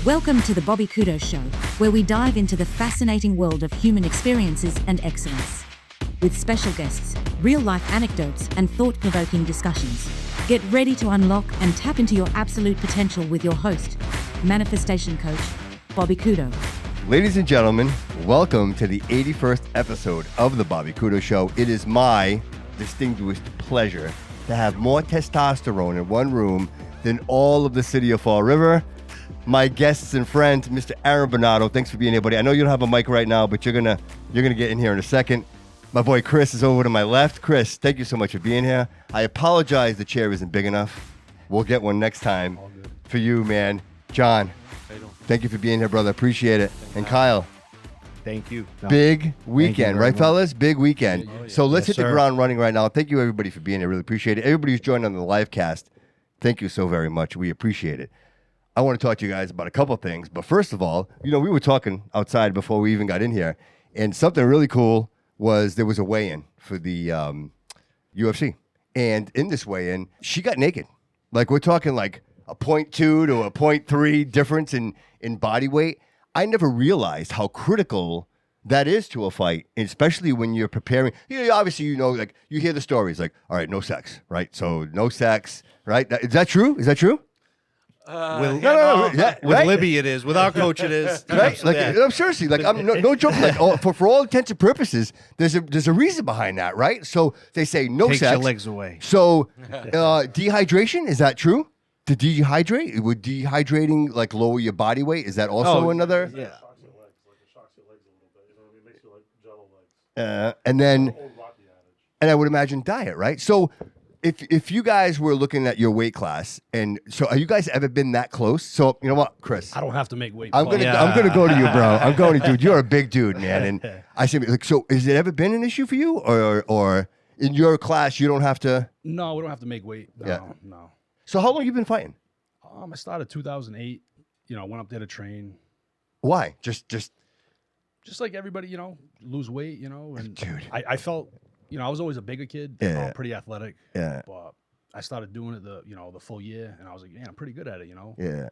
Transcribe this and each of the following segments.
Welcome to the Bobby Kudo Show, where we dive into the fascinating world of human experiences and excellence. With special guests, real-life anecdotes, and thought-provoking discussions. Get ready to unlock and tap into your absolute potential with your host, manifestation coach, Bobby Kudo. Ladies and gentlemen, welcome to the 81st episode of the Bobby Kudo Show. It is my distinguished pleasure to have more testosterone in one room than all of the city of Fall River. My guests and friend, Mr. Arron Bernardo. Thanks for being here, buddy. I know you don't have a mic right now, but you're gonna get in here in a second. My boy Chris is over to my left. Chris, thank you so much for being here. I apologize the chair isn't big enough. We'll get one next time for you, man. John, thank you for being here, brother. Appreciate it. And Kyle. Thank you. Big weekend, right, fellas? Big weekend. So let's hit the sir. ground running right now. Thank you, everybody, for being here. Really appreciate it. Everybody who's joined on the live cast, thank you so very much. We appreciate it. I want to talk to you guys about a couple of things. But first of all, we were talking outside before we even got in here. And something really cool was there was a weigh-in for the UFC. And in this weigh-in, she got naked. Like, we're talking like a 0.2 to a 0.3 difference in body weight. I never realized how critical that is to a fight, especially when you're preparing. Obviously, like, you hear the stories like, all right, no sex, right? So no sex, right? Is that true? Is that true? With right? Libby, it is. With our coach, it is. Right? Like, I'm seriously, like, I'm no joke. Like, for all intents and purposes, there's a reason behind that, right? So they say no Takes sex. your legs away. So dehydration, is that true? To dehydrate, would dehydrating like lower your body weight? Is that also another? Yeah. And I would imagine diet, right? So if you guys were looking at your weight class, and so have you guys ever been that close? So you know what, Chris? I don't have to make weight. I'm gonna go to you, bro. I'm going to, dude. You're a big dude, man. And I say, like, so has it ever been an issue for you, or in your class you don't have to? No, we don't have to make weight. No. So how long you been fighting? I started 2008. Went up there to train. Why? Just like everybody, lose weight. And dude. I felt, I was always a bigger kid. Yeah. Pretty athletic. Yeah. But I started doing it the full year, and I was like, I'm pretty good at it. Yeah.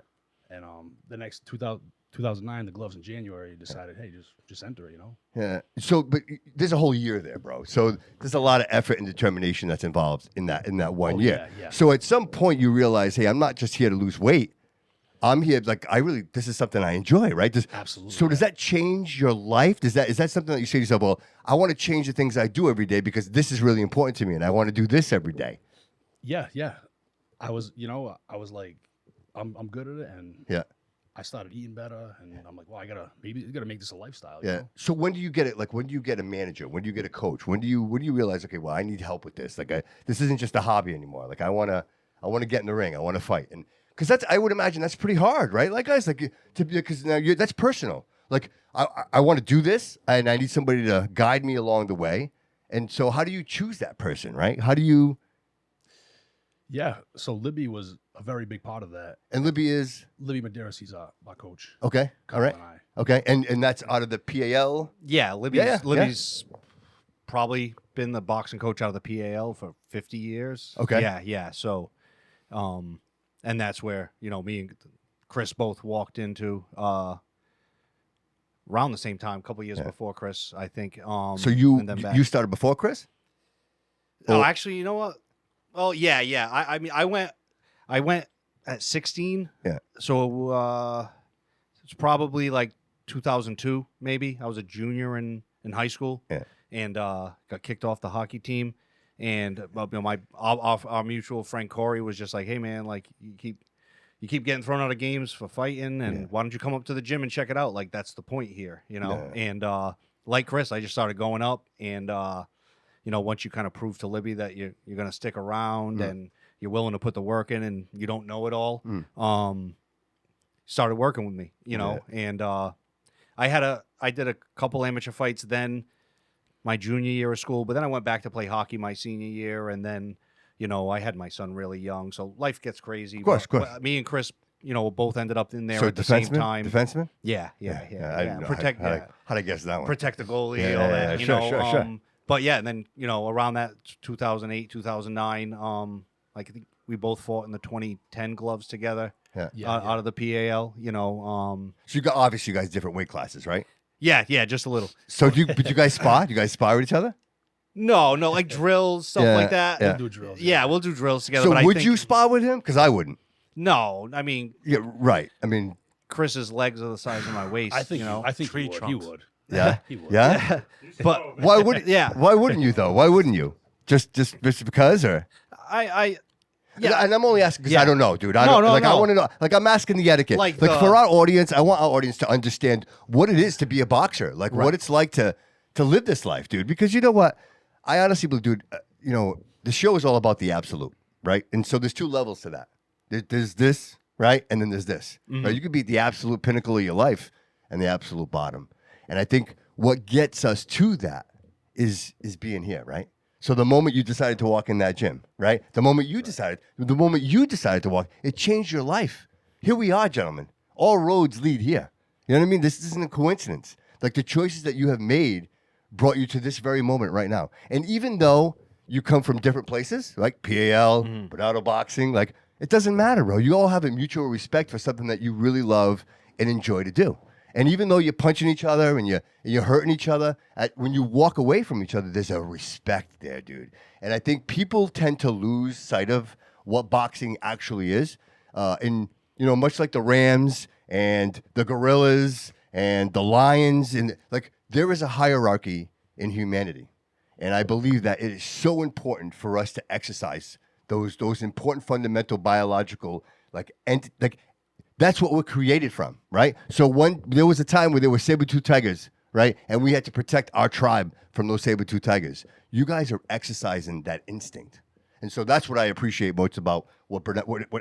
And the next 2009, the gloves in January, decided, hey, just enter it. Yeah. So, but there's a whole year there, bro. So there's a lot of effort and determination that's involved in that 1 year. Yeah. So at some point you realize, hey, I'm not just here to lose weight. I'm here, like, this is something I enjoy, right? Absolutely. So does that change your life? Is that something that you say to yourself, well, I want to change the things I do every day because this is really important to me and I want to do this every day? Yeah. I was like, I'm good at it, and Yeah. I started eating better, and I'm like, well, I gotta make this a lifestyle. Yeah. So when do you get it? Like, when do you get a manager? When do you get a coach? When do you realize, okay, well, I need help with this. Like, this isn't just a hobby anymore. Like, I want to get in the ring. I want to fight. And because I would imagine that's pretty hard, right? Like, guys, like, because now that's personal. Like, I want to do this, and I need somebody to guide me along the way. And so, how do you choose that person, right? How do you? Yeah. So Libby was a very big part of that. And Libby Medeiros, he's our coach. Okay. All right. And I. Okay. And that's out of the PAL. Yeah, Libby's, Yeah. Libby's probably been the boxing coach out of the PAL for 50 years. Okay. Yeah. So, and that's where, me and Chris both walked into around the same time, a couple of years before Chris, I think. So and then back. you started before Chris? Oh, Or- actually, you know what? Oh, yeah. I mean, I went at 16. Yeah. So it's probably like 2002, maybe. I was a junior in high school. Yeah. And got kicked off the hockey team. And our mutual friend Corey was just like, hey, man, like, you keep getting thrown out of games for fighting, and why don't you come up to the gym and check it out? Like, that's the point here, Yeah. And like Chris, I just started going up, and once you kind of prove to Libby that you're going to stick around and you're willing to put the work in and you don't know it all, started working with me, and I did a couple amateur fights then my junior year of school, but then I went back to play hockey my senior year, and then, I had my son really young, so life gets crazy. Of course. But me and Chris, both ended up in there at the same time. Defenseman? Yeah. I didn't know how'd I guess that one? Protect the goalie, Yeah, all yeah, that, sure. But yeah, and then, around that 2008, 2009, like, I think we both fought in the 2010 gloves together. out of the PAL. So obviously you guys different weight classes, right? Yeah, just a little. So but you guys spar? Do you guys spar with each other? No, like drills, stuff like that. Yeah. We'll do drills. Yeah, we'll do drills together. So but would I think, you spar with him? Because I wouldn't. No, I mean, Yeah, right. I mean, Chris's legs are the size of my waist. I think you I think tree he would. trunks. He would. yeah, He would. yeah. But Why would? Yeah. Why wouldn't you though? Why wouldn't you? Just because, or? Yeah. And I'm only asking because Yeah. I don't know, dude. I No, don't, no, like I no. want to know. Like I'm asking the etiquette. Like Like the- for our audience, I want our audience to understand what it is to be a boxer. Like what it's like to live this life, dude. Because you know what? I honestly believe, dude. The show is all about the absolute, right? And so there's two levels to that. There's this, right? And then there's this. Right? You could be at the absolute pinnacle of your life and the absolute bottom. And I think what gets us to that is being here, right? So the moment you decided to walk in that gym, right? The moment you decided to walk, it changed your life. Here we are, gentlemen. All roads lead here. You know what I mean? This isn't a coincidence. Like the choices that you have made brought you to this very moment right now. And even though you come from different places, like PAL, Bernardo Boxing, like it doesn't matter, bro. You all have a mutual respect for something that you really love and enjoy to do. And even though you're punching each other and you're hurting each other, when you walk away from each other, there's a respect there, dude. And I think people tend to lose sight of what boxing actually is. And much like the Rams and the Gorillas and the Lions, and like there is a hierarchy in humanity. And I believe that it is so important for us to exercise those important fundamental biological that's what we're created from, right? So there was a time where there were saber-tooth tigers, right? And we had to protect our tribe from those saber-tooth tigers. You guys are exercising that instinct. And so that's what I appreciate most about what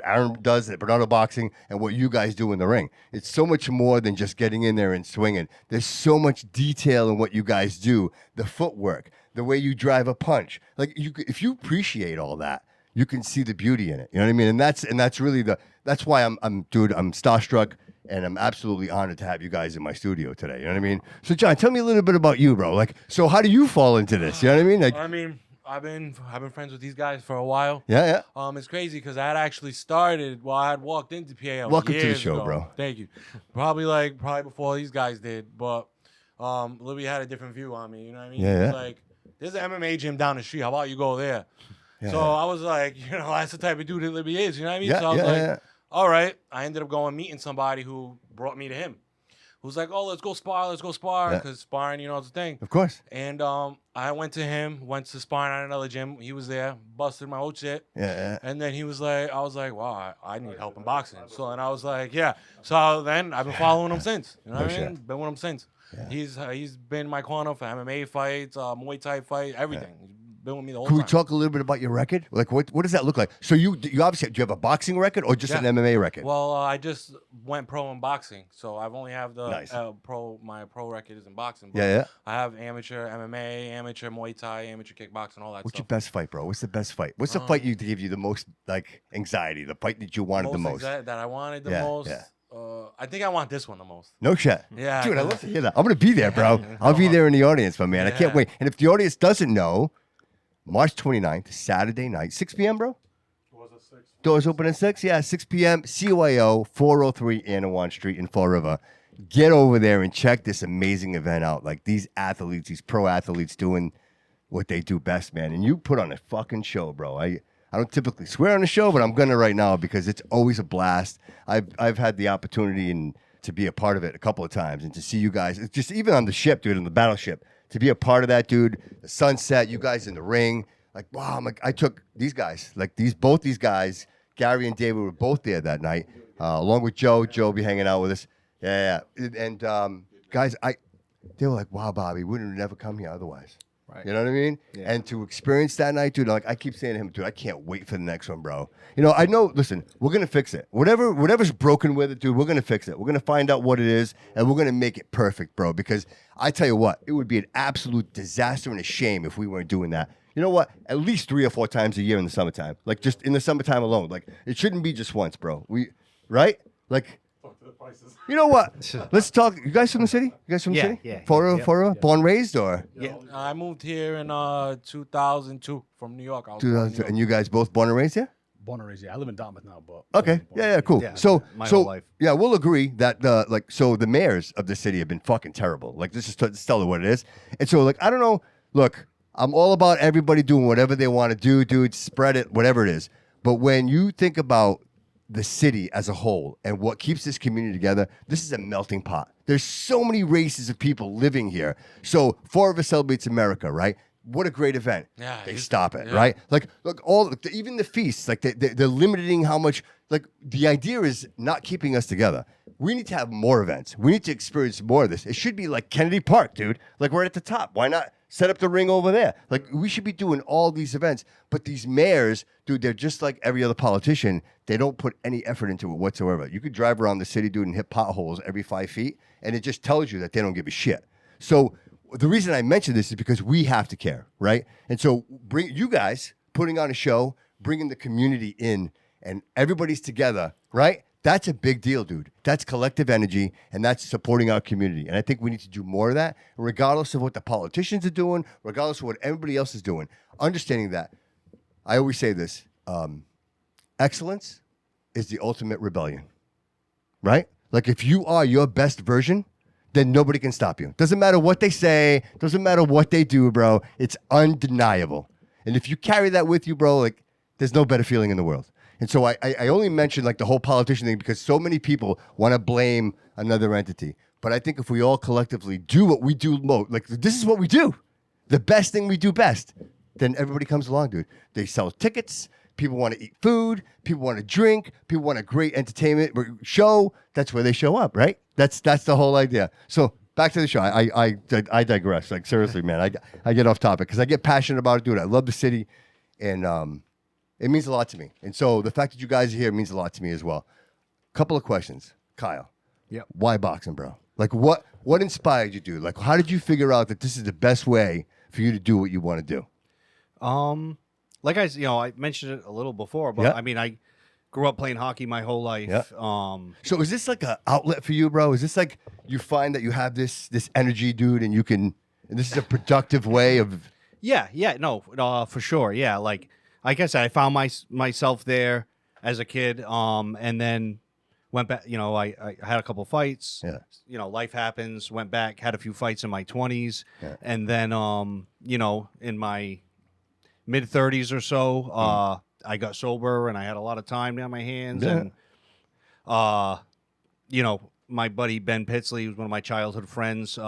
Arron does at Bernardo Boxing and what you guys do in the ring. It's so much more than just getting in there and swinging. There's so much detail in what you guys do, the footwork, the way you drive a punch. Like if you appreciate all that, you can see the beauty in it. You know what I mean? And that's really that's why I'm starstruck, and I'm absolutely honored to have you guys in my studio today. You know what I mean? So John, tell me a little bit about you, bro. Like, so how do you fall into this? You know what I mean? Like, I mean, I've been friends with these guys for a while. yeah. It's crazy because I had actually started while I had walked into PAL. Welcome to the years show, ago. bro. Thank you. Probably before these guys did, but Libby had a different view on me. You know what I mean? Yeah, He was yeah. like, there's an MMA gym down the street. How about you go there? Yeah, so yeah. I was like, that's the type of dude that Libby is. You know what I mean? Yeah, so I was like, yeah. all right. I ended up going meeting somebody who brought me to him. Who's like, oh, let's go spar, Yeah. because sparring, it's a thing. Of course. And I went to him, went to sparring at another gym. He was there, busted my whole shit. Yeah. And then he was like, I was like, wow, I need help in boxing. So, and I was like, yeah. So then I've been following him since. You know what I mean? Been with him since. Yeah. He's been my corner for MMA fights, Muay Thai fights, everything. He's been with me the whole Can we time. talk a little bit about your record? Like, what does that look like? So you obviously, do you have a boxing record or just an MMA record? Well, I just went pro in boxing, so I've only have the Nice. my pro record is in boxing. But Yeah. I have amateur MMA, amateur Muay Thai, amateur kickboxing, all that What's your stuff. best fight, bro? What's the best fight? What's the fight you give you the most anxiety? The fight that you wanted the most? That I wanted the Yeah, most. yeah. I think I want this one the most. No shit. Yeah, Dude, I 'cause- love to hear that. I'm gonna be there, bro. I'll be there in the audience, my man. I can't Yeah. wait. And if the audience doesn't know, March 29th, Saturday night, 6 p.m., bro. Doors open at 6? Yeah, 6 p.m. CYO, 403 Anawan Street in Fall River. Get over there and check this amazing event out. Like these athletes, these pro athletes doing what they do best, man. And you put on a fucking show, bro. I don't typically swear on the show, but I'm gonna right now because it's always a blast. I've had the opportunity to be a part of it a couple of times and to see you guys. It's just even on the ship, dude, on the battleship, to be a part of that, dude. The sunset, you guys in the ring. Like, wow, I took these guys, both these guys, Gary and David were both there that night, along with Joe. Joe will be hanging out with us. Yeah. And guys, they were like, wow, Bobby, we would have never come here otherwise. Right. You know what I mean? Yeah. And to experience that night, dude, like I keep saying to him, dude, I can't wait for the next one, bro. I know, listen, we're going to fix it. Whatever's broken with it, dude, we're going to fix it. We're going to find out what it is, and we're going to make it perfect, bro. Because I tell you what, it would be an absolute disaster and a shame if we weren't doing that. You know what? At least 3 or 4 times a year in the summertime. Like, just in the summertime alone. Like, it shouldn't be just once, bro. Right? Like, you know what? Let's talk. You guys from the city? Yeah. Foro? Born, raised, or? Yeah. I moved here in 2002 from New York. I was born in New 2000, York. and you guys both born and raised here? born and raised here. I live in Dartmouth now, but Okay. Yeah, cool. Yeah, so, my whole life. yeah, we'll agree that the mayors of the city have been fucking terrible. Like, this is tell you what it is. And so, like, I don't know. Look, I'm all about everybody doing whatever they want to do, dude. Spread it, whatever it is. But when you think about the city as a whole and what keeps this community together, this is a melting pot. There's so many races of people living here. So 4 of us celebrates America, right? What a great event. Yeah, They stop it, right? Like, look, even the feasts, like they're limiting how much, like, the idea is not keeping us together. We need to have more events. We need to experience more of this. It should be like Kennedy Park, dude. Like, we're at the top. Why not set up the ring over there? Like, we should be doing all these events. But these mayors, dude, they're just like every other politician. They don't put any effort into it whatsoever. You could drive around the city, dude, and hit potholes every 5 feet, and it just tells you that they don't give a shit. So the reason I mention this is because we have to care, right? And so bring you guys putting on a show, bringing the community in, and everybody's together, right? That's a big deal, dude. That's collective energy, and that's supporting our community. And I think we need to do more of that, regardless of what the politicians are doing, regardless of what everybody else is doing. Understanding that, I always say this, excellence is the ultimate rebellion, right? Like, if you are your best version, then nobody can stop you. Doesn't matter what they say, doesn't matter what they do, bro. It's undeniable. And if you carry that with you, bro, like, there's no better feeling in the world. And so I only mentioned, like, the whole politician thing because so many people want to blame another entity. But I think if we all collectively do what we do most, like, this is what we do, the best thing we do best, then everybody comes along, dude. They sell tickets. People want to eat food. People want to drink. People want a great entertainment show. That's where they show up, right? That's the whole idea. So back to the show. I digress. Like, seriously, man. I get off topic because I get passionate about it, dude. I love the city, and it means a lot to me. And so the fact that you guys are here means a lot to me as well. Couple of questions, Kyle. Yep. Why boxing, bro? Like, what inspired you, dude? Like, how did you figure out that this is the best way for you to do what you want to do? Like I mentioned it a little before, but Yeah. I mean, I grew up playing hockey my whole life. Yeah. So is this like an outlet for you, bro? Is this like you find that you have this energy, dude, and and this is a productive way of? Yeah, no, for sure. Yeah, like I said, I found myself there as a kid, and then went back. You know, I had a couple fights. Yeah. You know, life happens. Went back, had a few fights in my 20s, Yeah. and then you know, in my mid-30s or so, I got sober and I had a lot of time on my hands. Yeah. And you know, my buddy Ben Pitsley, who's one of my childhood friends,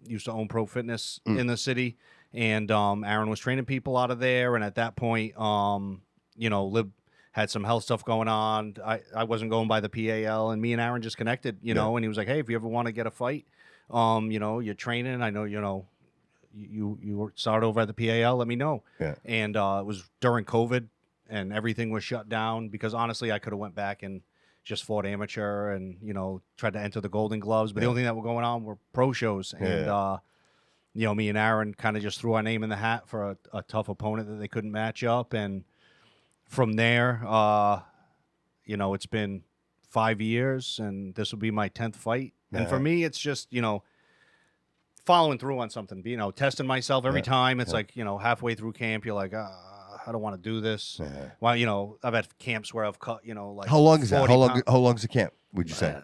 used to own Pro Fitness in the city, and Arron was training people out of there. And at that point, you know, Lib had some health stuff going on. I wasn't going by the PAL, and me and Arron just connected, you know, and he was like, hey, if you ever want to get a fight, you know, you're training, I know, you know, you start over at the PAL, let me know. Yeah. And it was during COVID, and everything was shut down because honestly, I could have went back and just fought amateur and, you know, tried to enter the Golden Gloves. But the only thing that were going on were pro shows. And, you know, me and Arron kind of just threw our name in the hat for a tough opponent that they couldn't match up. And from there, you know, it's been 5 years, and this will be my 10th fight. And for me, it's just, you know, following through on something, you know, testing myself every time. It's like, you know, halfway through camp, you're like, I don't want to do this. Well, you know, I've had camps where I've cut, you know, like How long is that? 40 How long is the camp, would you say?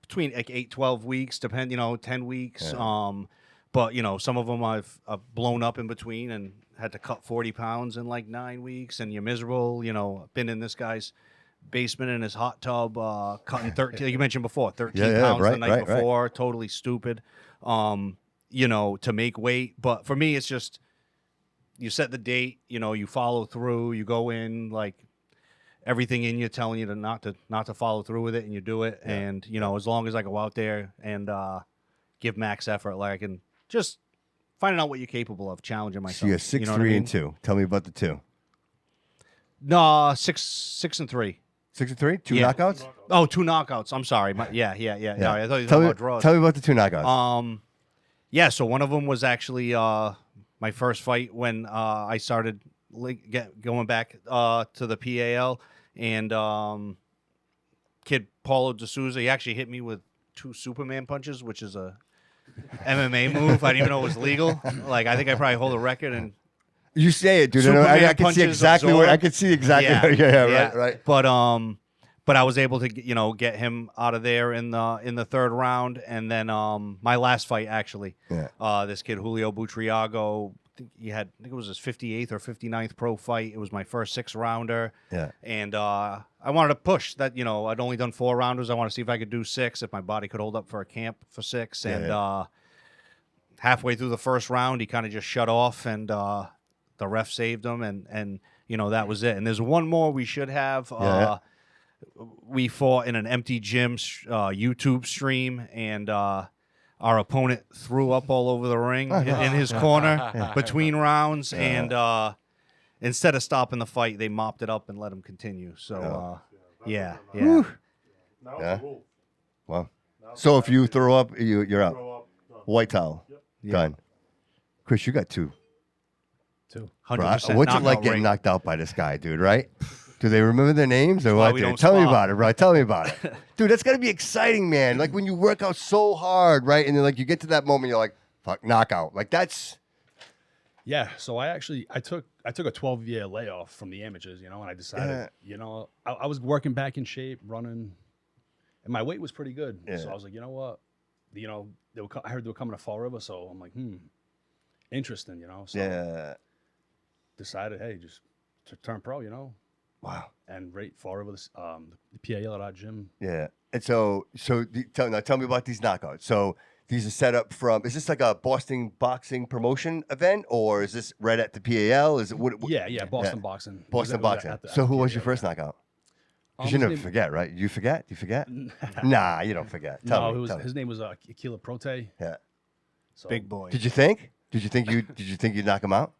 between like 8-12 weeks, depend, you know, 10 weeks. But you know, some of them I've blown up in between and had to cut 40 pounds in like 9 weeks, and you're miserable. You know, been in this guy's basement in his hot tub, cutting 13. Like you mentioned before, 13 pounds the night before. Totally stupid. You know, to make weight. But for me, it's just you set the date. You know, you follow through. You go in like everything in you telling you to not to follow through with it, and you do it. And you know, as long as I go out there and give max effort, like I can just finding out what you're capable of, challenging myself. So you're 6'3" you know what I mean? and 2. Tell me about the 2. No, 6 and 3. 6 and 3? 2 Yeah. knockouts? Oh, 2 knockouts. I'm sorry. Yeah. No, I thought you were talking about draws. Tell me about the 2 knockouts. Yeah, so one of them was actually my first fight when I started going back to the PAL, and kid Paulo D'Souza, he actually hit me with 2 Superman punches, which is a MMA move. I didn't even know it was legal. Like, I think I probably hold a record, and You say it, dude. I can see punches exactly where. I can see exactly. Yeah. Right. But I was able to get him out of there in the third round, and then my last fight actually, this kid Julio Butriago, I think it was his 58th or 59th pro fight. It was my first 6-rounder. Yeah. And I wanted to push that. I'd only done 4-rounders. I want to see if I could do 6, if my body could hold up for a camp for 6. And halfway through the first round, he kind of just shut off, and the ref saved him, and that was it. And there's one more we should have. We fought in an empty gym YouTube stream, and our opponent threw up all over the ring in his corner between rounds, and instead of stopping the fight, they mopped it up and let him continue. So, yeah. Well, so if you throw up, you're out. White towel. Done. Chris, you got 2. 100%. What's it like getting knocked out by this guy, dude, right? Do they remember their names or what? we don't Tell me swap. about it, bro. Tell me about it. Dude, that's got to be exciting, man. Like when you work out so hard, right? And then like you get to that moment, you're like, fuck, knockout. Like that's... Yeah, so I took a 12-year layoff from the amateurs, and I decided, I was working back in shape, running, and my weight was pretty good. Yeah. So I was like, you know what? I heard they were coming to Fall River, so I'm like, interesting, So decided, hey, just to turn pro, Wow. and rate Fall River, the PAL at our gym. Yeah. And so tell me about these knockouts. So these are set up from, is this like a Boston Boxing promotion event, or is this right at the PAL? Is it what? Yeah, Boston Boxing. Boston It was Boxing. at the So who was PAL, your first yeah. knockout? You His should never name- forget, right? You forget? You forget? Nah, you don't forget. Tell me. His name was Aquila Prote. Yeah. So, Big boy. Did you think you'd knock him out?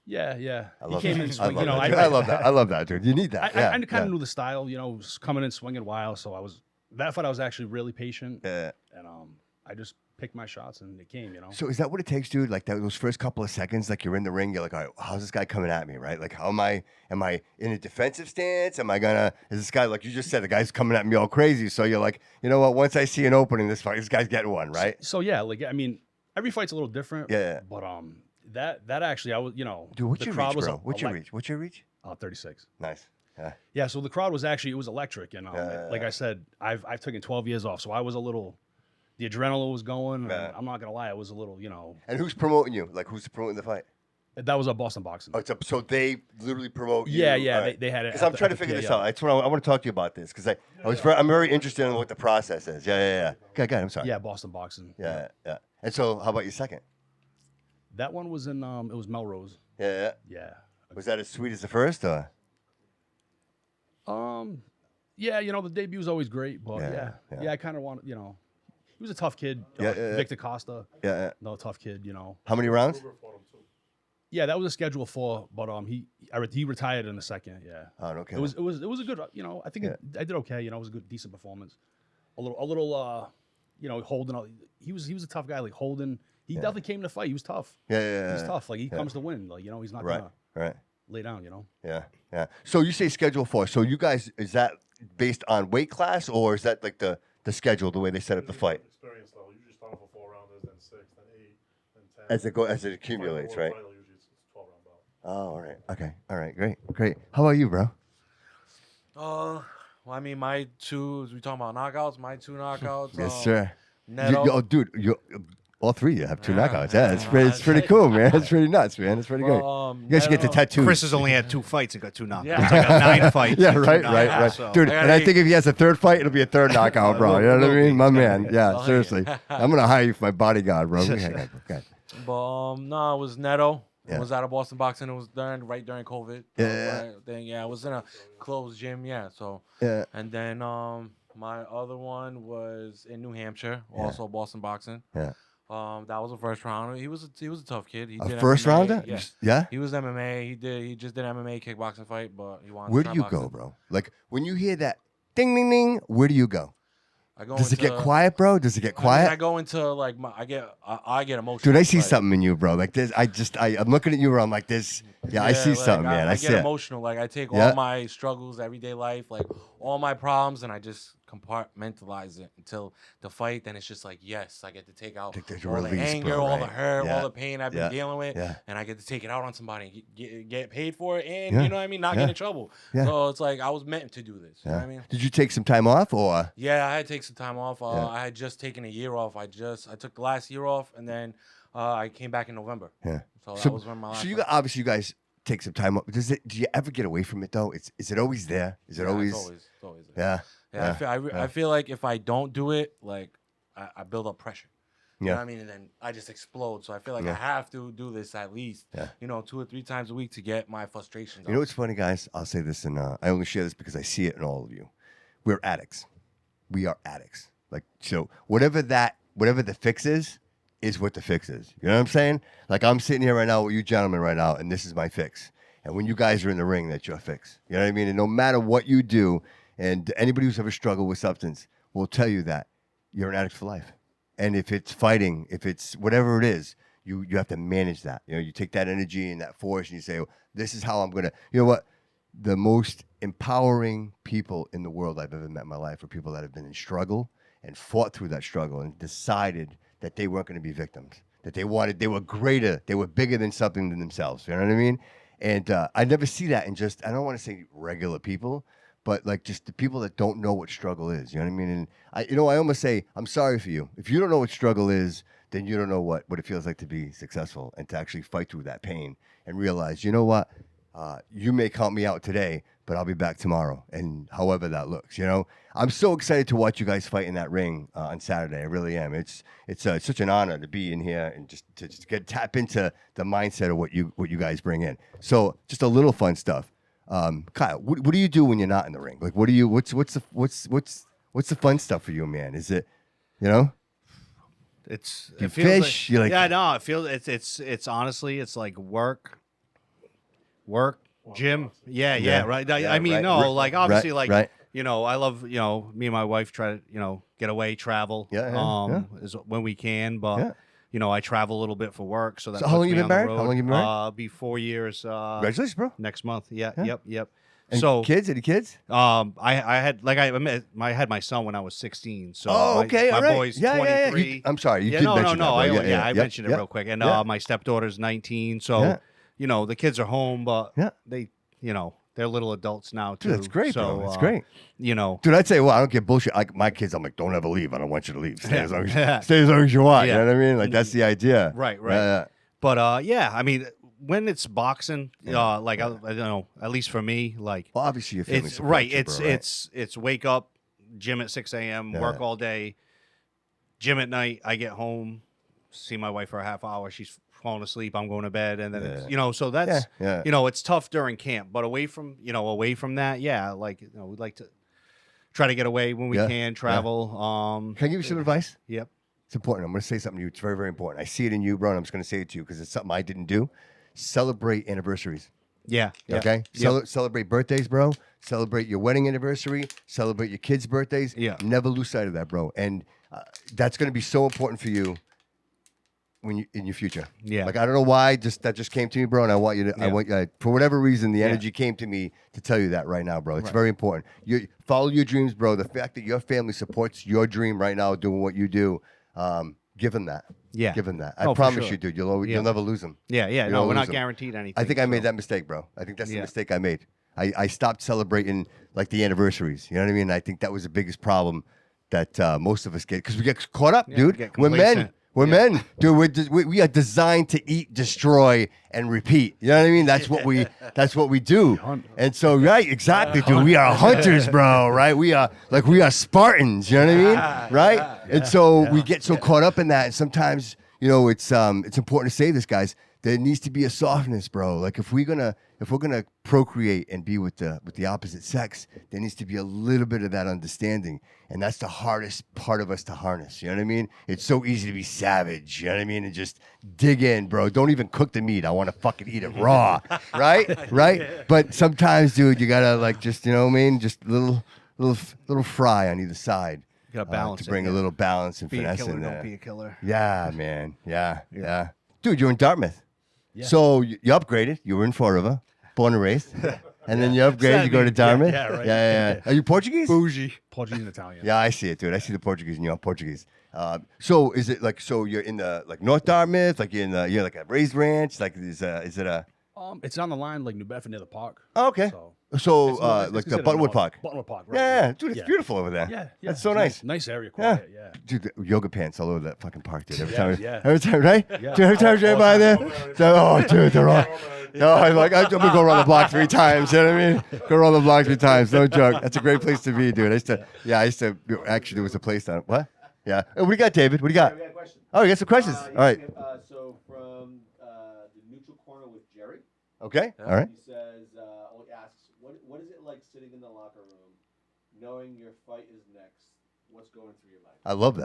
Yeah. I love He came that. in swinging. I love that. I love that, dude. You need that. I kind of knew the style, was coming in swinging wild. So that fight I was actually really patient. Yeah. And I just picked my shots and it came, So is that what it takes, dude? Like those first couple of seconds, like you're in the ring, you're like, all right, how's this guy coming at me, right? Like, am I in a defensive stance? Is this guy, like you just said, the guy's coming at me all crazy. So you're like, you know what? Once I see an opening, this guy's getting one, right? So yeah, every fight's a little different. Yeah. But that actually, I was, Dude, what's the your crowd reach, was bro? What's your reach? What's your reach? 36. Nice. Yeah. Yeah. So the crowd was actually, it was electric. And like I said, I've taken 12 years off. So I was the adrenaline was going. And I'm not going to lie. I was a little, And who's promoting you? Like, who's promoting the fight? that was a Boston Boxing. Oh, so they literally promote you? Yeah. All right. They had it. Because I'm trying to figure this out. That's what I want to talk to you about this, because I'm very interested in what the process is. Yeah. Go ahead. I'm sorry. Yeah, Boston Boxing. Yeah. And so, how about your second? That one was in, it was Melrose. Yeah. Yeah. Was that as sweet as the first, or? Yeah, the debut was always great, but Yeah. I kind of wanted, he was a tough kid. Yeah. Victor Costa, Yeah. another tough kid, How many rounds? Yeah, that was a schedule 4, but he retired in the second. Yeah. Oh, okay. It was a good, I think I did okay. It was a good, decent performance. A little, Holden. He was a tough guy. Like Holden, he definitely came to fight. He was tough. Yeah. He's tough. Like he comes to win. Like he's not gonna Right. lay down. Yeah. So you say schedule 4. So you guys, is that based on weight class, or is that like the schedule, the way they set up the fight? Experience level. Usually start off with 4 rounders, then 6, then 8, then 10. As it accumulates, right? Final, usually it's 12-round bout. Oh, all right. Okay. All right. Great. How about you, bro? Well, I mean, my 2. We talking about knockouts. My 2 knockouts. Yes, sir. Neto. Dude, all 3 of you have 2 Yeah. knockouts. Yeah, it's pretty cool, man. It's pretty nuts, man. It's pretty great. Well, You guys should get the Neto- tattoos. Chris has only had 2 fights and got 2 knockouts. Yeah. I got 9 fights. Yeah, and 2 right. knockouts, so- Dude, I and I gotta think if he has a 3rd fight, it'll be a 3rd knockout, bro. You know what I mean? My man. Yeah, Oh, seriously. I'm going to hire you for my bodyguard, bro. Okay. But no, it was Neto. Yeah. It was out of Boston Boxing. It was right during COVID. Yeah. I was in a closed gym. Yeah. So. Yeah. And then my other one was in New Hampshire, also Boston Boxing. Yeah. That was a first rounder. He was a tough kid. He A did first MMA. rounder? Yeah. Yeah? He was MMA. He just did MMA kickboxing fight, but he wanted. Where to do try you go, boxing. bro? Like, when you hear that ding, ding, ding, where do you go? I go Does it get into- quiet, bro? Does it get I quiet? go into like I get emotional. Dude, I see like- something in you, bro. Like this, I'm looking at you, bro. I'm like this. Yeah, I see like, something, man. I I see get it. emotional. Like I take Yeah. all my struggles, everyday life, like all my problems, and I just compartmentalize it until the fight. Then it's just like, yes, I get to take out Take the all the release, anger, bro, all the right? hurt, Yeah. all the pain I've been Yeah. dealing with, Yeah. and I get to take it out on somebody, get paid for it, and Yeah. you know what I mean, not Yeah. get in trouble. Yeah. So it's like I was meant to do this. You know what I mean? Did you take some time off or? Yeah, I had to take some time off. Yeah. I had just taken a year off. I took the last year off, and then I came back in November. Yeah. So that was when my last. So obviously you guys take some time off. Do you ever get away from it though? Is it always there? Is it always? It's always there. Yeah. I feel like if I don't do it, like I build up pressure. You know Yeah. what I mean? And then I just explode. So I feel like Yeah. I have to do this at least, 2 or 3 times a week to get my frustrations out. You know what's funny, guys? I'll say this, and I only share this because I see it in all of you. We're addicts. We are addicts. Like, so whatever the fix is what the fix is. You know what I'm saying? Like, I'm sitting here right now with you gentlemen right now, and this is my fix. And when you guys are in the ring, that's your fix. You know what I mean? And no matter what you do, and anybody who's ever struggled with substance will tell you that you're an addict for life. And if it's fighting, if it's whatever it is, you have to manage that. You know, you take that energy and that force and you say, oh, this is how I'm going to, you know what? The most empowering people in the world I've ever met in my life are people that have been in struggle and fought through that struggle and decided that they weren't going to be victims, that they were greater, they were bigger than something than themselves. You know what I mean? And I never see that in just, I don't want to say regular people, but like just the people that don't know what struggle is. You know what I mean? And I almost say, I'm sorry for you. If you don't know what struggle is, then you don't know what it feels like to be successful and to actually fight through that pain and realize, you know what? You may count me out today, but I'll be back tomorrow. And however that looks, you know, I'm so excited to watch you guys fight in that ring on Saturday. I really am. It's such an honor to be in here and just to tap into the mindset of what you guys bring in. So just a little fun stuff. Kyle, what do you do when you're not in the ring? Like, what's the fun stuff for you, man? Is it, you know? It You feels fish, like, you like- yeah, no, it feels it's honestly it's like work, gym. Yeah, right. I mean, right, no, right, like obviously, like right. you know, I love, you know, me and my wife try to, you know, get away, travel, is when we can, but Yeah. you know, I travel a little bit for work, so that. So how puts long you me been on the married? road. How long you been married? Be 4 years. Congratulations, bro. Next month. Yeah. Yeah. Yep. And So kids? Any kids? I had like I had my son when I was 16. So Oh, okay, my all right. boy's Yeah. 23. I'm sorry, you Yeah, did no, mention that. I, bro. I mentioned it real quick. And Yeah. my stepdaughter's 19. So, Yeah. you know, the kids are home, but Yeah. they, you know, they're little adults now too. Dude, that's great, so, bro. That's great. You know, Dude, I'd say, well, I don't get bullshit. Like my kids, I'm like, don't ever leave. I don't want you to leave. Stay as long Yeah. stay as long as you want. Yeah. You know what I mean? Like that's the idea. Right. Yeah. But yeah, I mean, when it's boxing, like I don't know, at least for me, like Well, obviously your family it's supports right. you, bro, right? It's wake up, gym at 6 a.m., Yeah. work all day, gym at night. I get home, see my wife for a half hour. She's falling asleep. I'm going to bed, and then it's, you know, so that's Yeah. you know, it's tough during camp. But away from that, yeah, like you know, we'd like to try to get away when we Yeah. can, travel. Can I give you some advice? Yep. It's important. I'm going to say something to you. It's very, very important. I see it in you, bro, and I'm just going to say it to you because it's something I didn't do. Celebrate anniversaries. Yeah. Okay? Celebrate birthdays, bro. Celebrate your wedding anniversary. Celebrate your kids' birthdays. Yeah. Never lose sight of that, bro. And that's going to be so important for you when in your future. Yeah. Like I don't know why, that just came to me, bro. And I want you to, for whatever reason, the Yeah. energy came to me to tell you that right now, bro. It's very important. You follow your dreams, bro. The fact that your family supports your dream right now, doing what you do, give them that. Yeah. Give them that. I Oh, for promise sure. you, dude. You'll never lose them. Yeah. You No, don't we're not lose 'em. guaranteed anything. I think I made so- that mistake, bro. I think that's the Yeah. mistake I made. I stopped celebrating like the anniversaries. You know what I mean? I think that was the biggest problem that most of us get because we get caught up, dude. get We're men. complacent. We're men, dude. We are designed to eat, destroy, and repeat. You know what I mean? That's what we do. And so, right, exactly, dude. We are hunters, bro. Right? We are Spartans. You know what I mean? Right? And so we get so caught up in that, and sometimes, you know, it's important to say this, guys. There needs to be a softness, bro. Like if we're gonna procreate and be with the opposite sex, there needs to be a little bit of that understanding, and that's the hardest part of us to harness. You know what I mean? It's so easy to be savage. You know what I mean? And just dig in, bro. Don't even cook the meat. I want to fucking eat it raw, right? But sometimes, dude, you gotta like just, you know what I mean? Just little fry on either side. You gotta balance to bring it, a little balance and Be a finesse killer, in there. don't be a killer. Yeah, man. Yeah. Dude, you're in Dartmouth. Yeah. So you upgraded. You were in Florida, born and raised. And then you upgrade, you go to Dartmouth. Yeah, right. Yeah. Are you Portuguese? Bougie. Portuguese and Italian. Yeah, I see it, dude. I see the Portuguese and you're Portuguese. So is it like, so you're in the like North Dartmouth, like you're like a raised ranch, like is it a? It's on the line like New Bedford near the park. Oh, okay. So Like the considered Buttonwood north. Park. Buttonwood Park, right? Yeah, dude, it's beautiful over there. Yeah, That's so it's nice. Nice area, Yeah. quiet. Yeah. Dude, the yoga pants all over that fucking park, dude. Every Yeah, time, right? Yeah. Dude, every time I drive by there, oh, dude, they're all. No, I'm gonna go around the block 3 times. You know what I mean? Go around the block 3 times. No joke. That's a great place to be, dude. I used to. Actually, there was a place down. What? Yeah. What do you got, David? What do you got? We got a question. Oh, you got some questions. All right. So from the neutral corner with Jerry, Okay. All right. he says, he asks, what is it like sitting in the locker room, knowing your fight is next? What's going through your mind? I love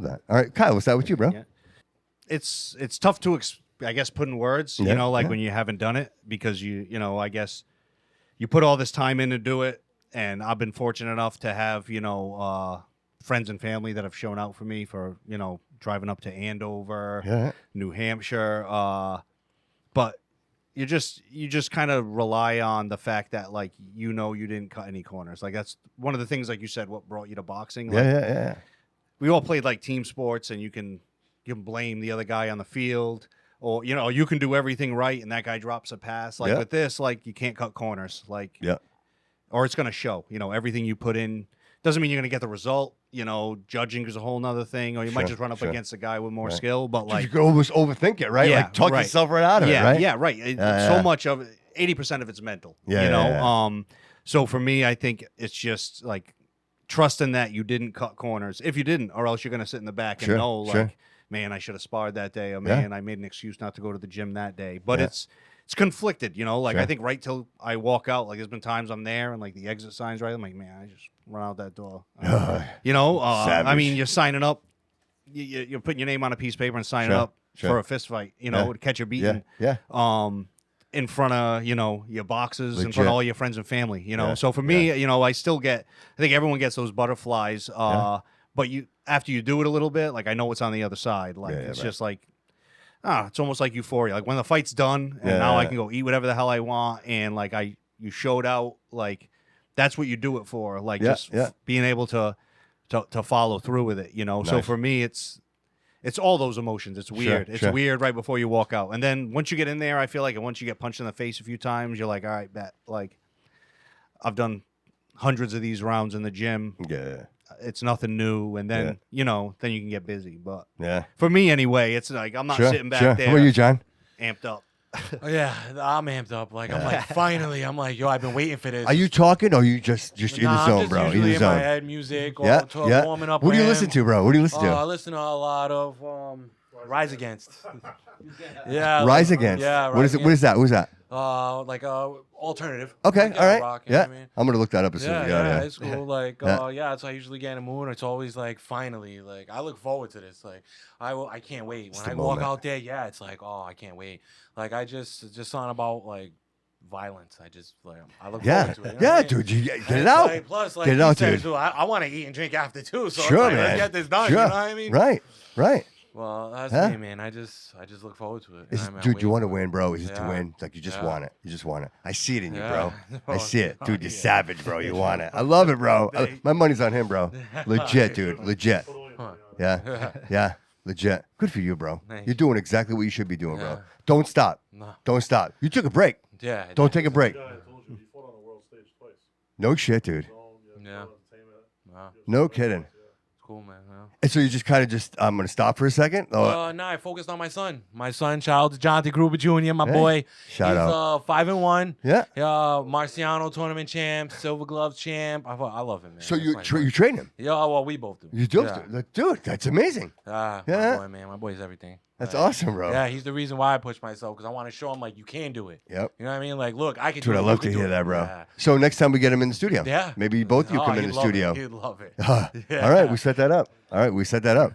that. All right, Kyle, what's that with you, bro? Yeah. It's tough to I guess put in words, Yeah, you know, like yeah. when you haven't done it, because you know, I guess you put all this time in to do it, and I've been fortunate enough to have, you know, friends and family that have shown out for me for, you know, driving up to Andover, Yeah. New Hampshire, but you just kind of rely on the fact that, like, you know, you didn't cut any corners. Like, that's one of the things, like you said, what brought you to boxing. Like, Yeah. we all played like team sports, and you can blame the other guy on the field, or, you know, you can do everything right and that guy drops a pass. Like, Yeah. with this, like, you can't cut corners, like, Yeah. or it's going to show. You know, everything you put in doesn't mean you're going to get the result. You know, judging is a whole nother thing, or you might Sure, just run up sure. against a guy with more Right. skill. But, like, you could almost overthink it, right? Yeah, Like talk right. yourself right out of it, right? Yeah, right. Yeah. So much of it, 80% of it's mental. Yeah, you know. yeah. So for me, I think it's just like trusting that you didn't cut corners. If you didn't, or else you're gonna sit in the back Sure, and know, like, sure. man, I should have sparred that day, or Yeah. man, I made an excuse not to go to the gym that day. But Yeah. it's conflicted, you know. Like, Sure. I think right till I walk out, like, there's been times I'm there and like the exit sign's right. I'm like, man, I just run out that door. You know. I Savage. mean, you're signing up. You're putting your name on a piece of paper and signing Sure, up sure. for a fist fight. You know, Yeah. to catch a beating. Yeah. In front of, you know, your boxes, in Legit. front of all your friends and family, you know. Yeah, So for me, you know, I think everyone gets those butterflies. But after you do it a little bit, like, I know what's on the other side. Like, Yeah, it's right. just like, it's almost like euphoria. Like, when the fight's done, and Yeah, now I yeah. can go eat whatever the hell I want, and like you showed out. Like, that's what you do it for. Like, Yeah, just yeah. being able to follow through with it. You know. So Nice. for me, it's all those emotions. It's weird. It's sure. weird right before you walk out. And then once you get in there, I feel like, and once you get punched in the face a few times, you're like, all right, bet. Like, I've done hundreds of these rounds in the gym. Yeah. It's nothing new. And then, Yeah. you know, then you can get busy. But Yeah. for me anyway, it's like, I'm not Sure. sitting back Sure. there How about you, John? amped up. Oh, yeah, I'm amped up. Like, I'm like, finally, I'm like, yo, I've been waiting for this. Are you talking or are you just in the Nah, zone, I'm just bro? usually In the in zone. my head, music, or Yeah. Yeah. warming up. What do you with listen him. to, bro? What do you listen I to? listen to a lot of Rise Against. Yeah. Rise like, Against. Yeah. What is it? What is that? Who's that? Like alternative. Okay. Like, All right. rock, you know Yeah. what I mean? I'm gonna look that up as soon Yeah, as we got yeah, it. it's cool. Like, Yeah. that's how I usually get in the mood. It's always like, finally, like, I look forward to this. Like, I can't wait. It's When the I walk moment. out there, yeah, it's like, oh, I can't wait. Like, it's just not about like violence. I look Yeah. forward to it. You know what I Yeah, mean? dude. You get And it it's out. Like, plus, like, Get it you out, said, dude. I want to eat and drink after too. So Sure, it's like, man. let's get this done. Sure. You know what I mean? Right. Well, that's Huh? me, man. I just look forward to it. It's, You know what I mean? I'm dude, you waiting want to for it. win, bro. Is it to Yeah. win? It's like you just Yeah. want it. You just want it. I see it in you, Yeah. bro. I Oh, see it, dude. You're yeah. savage, bro. You want it. I love it, bro. My money's on him, bro. Legit, dude. Legit. Yeah. Yeah. Legit. Good for you, bro. Thanks. You're doing exactly what you should be doing, bro. Yeah. Don't stop. No. Don't stop. You took a break. Yeah. Don't take a break. The guy I told you, he fought on the world stage twice. No shit, dude. Yeah. Entertainment. Wow. No kidding. It's cool, man. Yeah. And so you just kind of I'm going to stop for a second? Oh, No, I focused on my son. My son, shout out to Jon Gruber Jr., my Hey, boy. shout He's out. 5-1. yeah. Marciano tournament champ, Silver Gloves champ. I love him, man. So That's you my boy. you train him? Yeah, well, we both do. You do? Yeah. Dude, that's amazing. Yeah. Yeah. My boy, man. My boy's everything. That's Like, awesome, bro. Yeah, he's the reason why I push myself, because I want to show him, like, you can do it. Yep. You know what I mean? Like, look, I can do Dude, it. I you love can to do hear it. that, bro. Yeah. So next time we get him in the studio. Yeah. Maybe both of you Oh, come in he'd the love studio. it. He'd love it. All right, we set that up.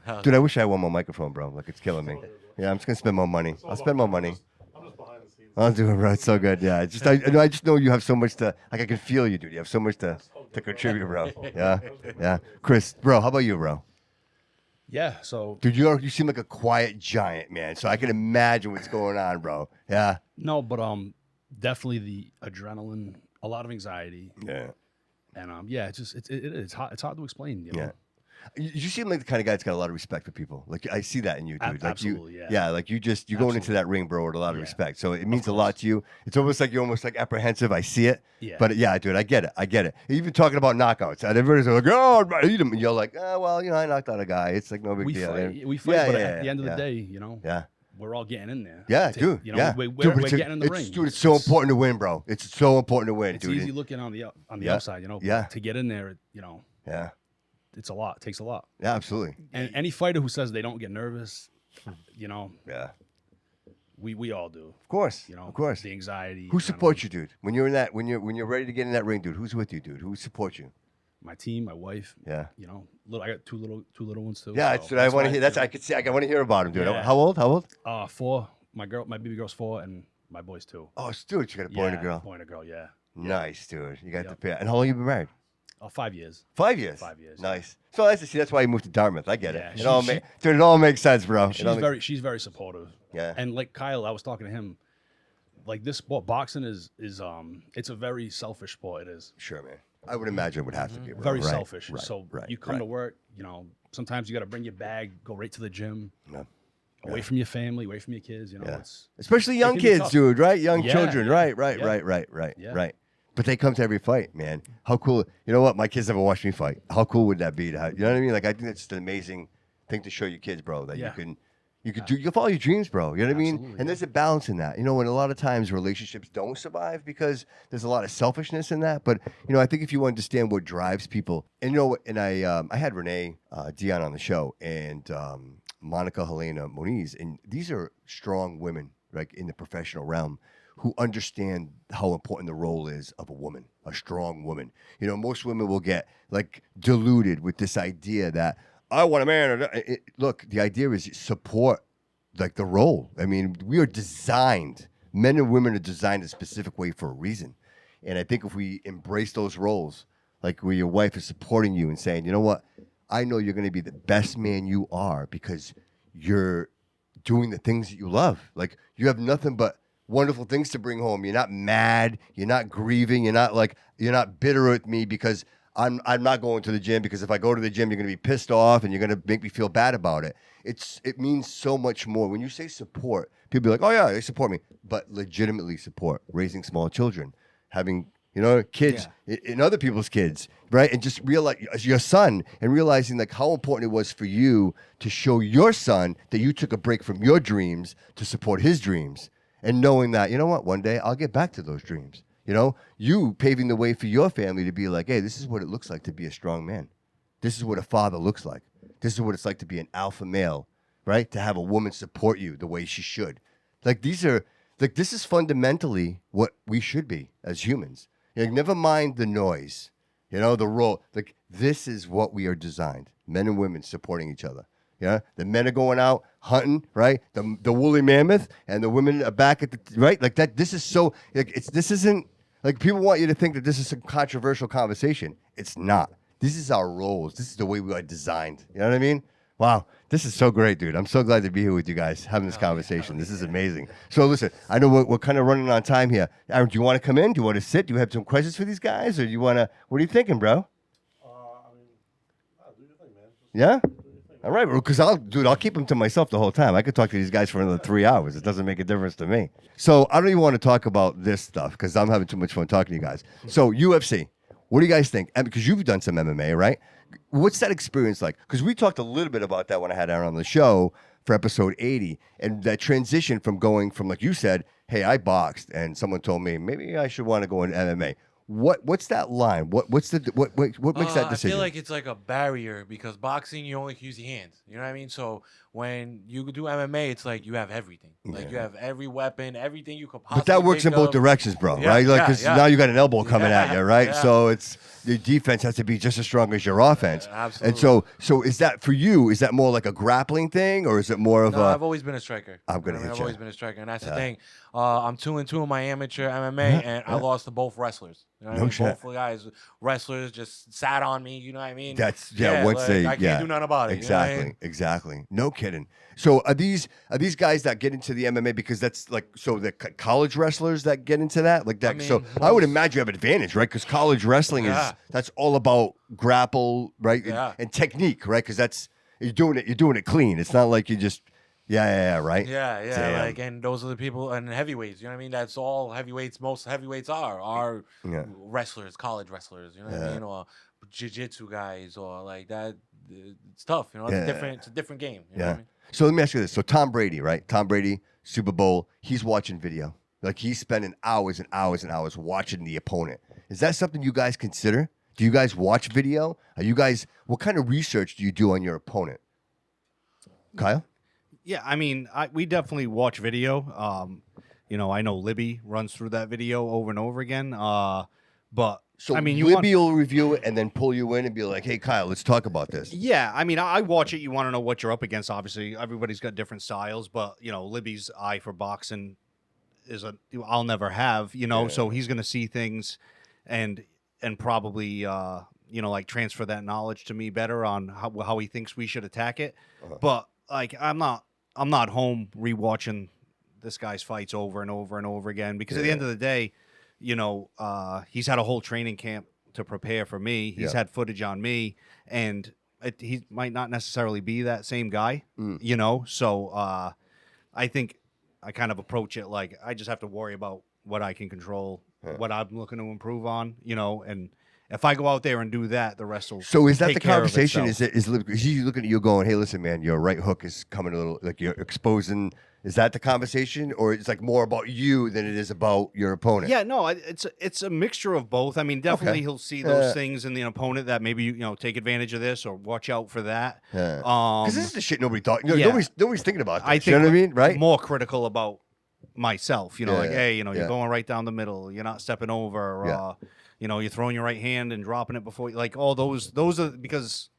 Hell Dude, I wish I had one more microphone, bro. Like, it's killing me. Yeah, I'm just gonna spend more money. I'll spend more money. I'm just behind the scenes. I'll do it, bro. It's so good. Yeah, I just know you have so much to. Like, I can feel you, dude. You have so much to contribute, bro. Yeah. Chris, bro, how about you, bro? Yeah. So Dude, you seem like a quiet giant, man. So I can imagine what's going on, bro. Yeah. no, but definitely the adrenaline a lot of anxiety. Yeah. And it's hard to explain. You know? Yeah. You seem like the kind of guy that's got a lot of respect for people. Like I see that in you, dude. Like Absolutely, yeah. Like you're going into that ring, bro, with a lot of respect. So it means a lot to you. It's almost like you're almost like apprehensive. I see it. Yeah. But yeah, dude, I get it. Even talking about knockouts, and everybody's like, "Oh, I eat him," and you're like, "Oh, well, I knocked out a guy. It's like no big deal." We fight, but at the end of the day, yeah. We're all getting in there. Yeah, dude. We're getting in the ring. Dude, it's so important to win, bro. It's so important to win, it's dude. It's easy looking on the outside, Yeah. To get in there, Yeah. it's a lot. It takes a lot. Yeah, absolutely. And any fighter who says they don't get nervous, Yeah. we all do. Of course. Of course. The anxiety. Who supports you, dude? When you're in that, when you're ready to get in that ring, dude, who's with you, dude? Who supports you? My team, my wife. Yeah. I got two little ones too. Yeah, so I want to hear. I want to hear about him, dude. Yeah. How old? 4. My baby girl's 4, and my boys 2. Oh, dude, you got a boy and a girl. Boy and a girl, yeah. Nice, dude. You got the pair. And how long you been married? 5 years. 5 years. 5 years. Nice. So that's why you moved to Dartmouth. I get it. Yeah, Dude, it all makes sense, bro. She's very supportive. Yeah. And like Kyle, I was talking to him. Like this sport, boxing is it's a very selfish sport. It is. Sure, man. I would imagine it would have to be. Bro. Very Right, selfish. right, So right, you come to work, sometimes you got to bring your bag, go right to the gym, away from your family, away from your kids. It's especially young can be kids, tough. dude. Right, young Yeah, children. yeah, Right. yeah. Right. But they come to every fight, man. How cool! You know what? My kids never watched me fight. How cool would that be to have? You know what I mean? Like I think that's just an amazing thing to show your kids, bro. That you can follow your dreams, bro. You know what I mean? Absolutely, And there's a balance in that. And a lot of times relationships don't survive because there's a lot of selfishness in that. But I think if you understand what drives people, and I had Renee Dion on the show and Monica Helena Moniz, and these are strong women, like in the professional realm, who understand how important the role is of a woman, a strong woman. Most women will get like deluded with this idea that I want a man. Look, the idea is support like the role. I mean, we are designed, men and women are designed a specific way for a reason. And I think if we embrace those roles, like where your wife is supporting you and saying, you know what, I know you're going to be the best man you are because you're doing the things that you love. Like you have nothing but wonderful things to bring home. You're not mad. You're not grieving. You're not bitter with me because I'm not going to the gym, because if I go to the gym, you're going to be pissed off and you're going to make me feel bad about it. It means so much more. When you say support, people be like, oh yeah, they support me, but legitimately support, raising small children, having kids and other people's kids, right? And just realize your son and realizing like how important it was for you to show your son that you took a break from your dreams to support his dreams. And knowing that, one day I'll get back to those dreams. You paving the way for your family to be like, hey, this is what it looks like to be a strong man. This is what a father looks like. This is what it's like to be an alpha male, right? To have a woman support you the way she should. This is fundamentally what we should be as humans. Never mind the noise, the role. This is what we are designed. Men and women supporting each other. Yeah, the men are going out hunting, right? The woolly mammoth, and the women are back at the right. Like that. This is so. This isn't like people want you to think that this is some controversial conversation. It's not. This is our roles. This is the way we are designed. You know what I mean? Wow, this is so great, dude. I'm so glad to be here with you guys having this conversation. This is amazing. So listen, I know we're kind of running on time here. Arron, do you want to come in? Do you want to sit? Do you have some questions for these guys, or do you want to? What are you thinking, bro? Do your thing, man. Yeah. All right, because I'll keep them to myself the whole time. I could talk to these guys for another 3 hours. It doesn't make a difference to me. So I don't even want to talk about this stuff because I'm having too much fun talking to you guys. So UFC, what do you guys think? And because you've done some MMA, right? What's that experience like? Because we talked a little bit about that when I had Arron on the show for episode 80, and that transition from going from, like you said, hey, I boxed, and someone told me maybe I should want to go into MMA. What's that line? What makes that decision? I feel like it's like a barrier because boxing you only use your hands. You know what I mean? So when you do MMA, it's like you have everything. Like you have every weapon, everything you could possibly. But that works in both directions, bro. Right? Like because now you got an elbow coming at you, right? Yeah. So it's the defense has to be just as strong as your offense. Absolutely. And so is that for you? Is that more like a grappling thing, or is it more of No, I've always been a striker. I'm gonna hit I've you. always been a striker, and that's the thing. I'm 2-2 in my amateur MMA, and I lost to both wrestlers. You know what No I mean? shit. Both guys, wrestlers, just sat on me. You know what I mean? Once like, they I can't do nothing about it. Exactly, You know what I mean? exactly. No kidding. So are these guys that get into the MMA because that's like the college wrestlers that get into that like that? I mean, so I would most- imagine you have an advantage, right? Because college wrestling that's all about grapple, right, and technique, right? Because you're doing it clean. It's not like you just right. Yeah, Damn. like, and those are the people, and heavyweights, you know what I mean? That's all heavyweights, most heavyweights are wrestlers, college wrestlers, you know what I mean? Or jiu-jitsu guys, or like that. It's tough, you know? It's a different game, you know what I mean? So let me ask you this. So Tom Brady, right? Tom Brady, Super Bowl, he's watching video. Like he's spending hours and hours and hours watching the opponent. Is that something you guys consider? Do you guys watch video? What kind of research do you do on your opponent? Kyle? Yeah, I mean, we definitely watch video. I know Libby runs through that video over and over again. But So I mean, Libby will review it and then pull you in and be like, "Hey, Kyle, let's talk about this." Yeah, I mean, I watch it. You want to know what you're up against. Obviously, everybody's got different styles, but Libby's eye for boxing I'll never have. So he's gonna see things, and probably like transfer that knowledge to me better on how he thinks we should attack it. But like, I'm not home rewatching this guy's fights over and over and over again because at the end of the day, he's had a whole training camp to prepare for me. He's had footage on me, and he might not necessarily be that same guy, So I think I kind of approach it like I just have to worry about what I can control, what I'm looking to improve on, and if I go out there and do that, the rest will. So is that take the care of conversation? itself. Is he looking at you going, "Hey, listen, man, your right hook is coming a little like you're exposing"? Is that the conversation, or it's like more about you than it is about your opponent? Yeah, no, it's a mixture of both. I mean, definitely he'll see those things in the opponent that maybe take advantage of this or watch out for that. Because this is the shit nobody thought. Yeah. Nobody's thinking about this. I think You know what I mean, right? more critical about myself. Like, hey, you're Yeah. going right down the middle. You're not stepping over. You're throwing your right hand and dropping it before. Like all those are because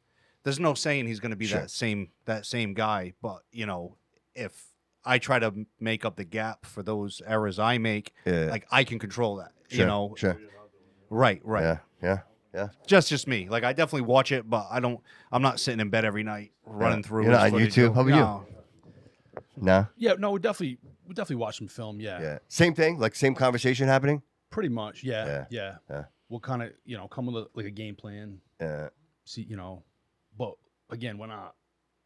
there's no saying he's going to be that same guy. But if I try to make up the gap for those errors I make, like I can control that. Sure. Right. Yeah. Just me. Like I definitely watch it, but I'm not sitting in bed every night running through. You're not his on footage. YouTube? How about you? No. No. Yeah, no, we definitely watch some film. Yeah. Same thing. Like same conversation happening. Pretty much. Yeah. Yeah. We'll kind of come with a game plan. See, but again, we're not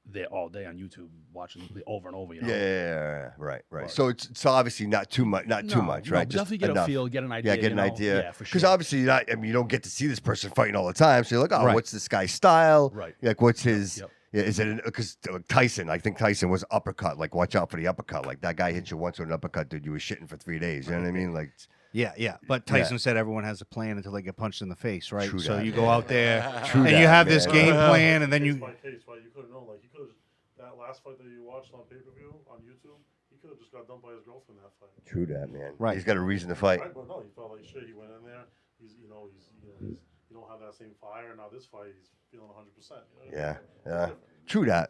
there all day on YouTube watching over and over. Yeah. Right. So it's obviously not too much. Not too much, right? Just definitely get enough. a feel, get an idea. Yeah, get an idea. Yeah, for sure. Because obviously you're not. I mean, you don't get to see this person fighting all the time. So you're like, oh, Right. what's this guy's style? Right. Like, what's his? Yep. Yeah, is it because Tyson? I think Tyson was uppercut. Like, watch out for the uppercut. Like that guy hit you once with an uppercut, dude. You were shitting for 3 days. You know what I mean? Like, Yeah. But Tyson said everyone has a plan until they get punched in the face, right? True so that. you go out there True and that, you have this man. game plan, and then Case you. by case, right? You could have known, like, he could have, that last fight that you watched on pay-per-view on YouTube, he could have just got dumped by his girlfriend that fight. true that, man. Right. He's got a reason to fight. Right, but no, he felt like shit. He went in there. You don't have that same fire. Now this fight, he's feeling 100%. Yeah. True that.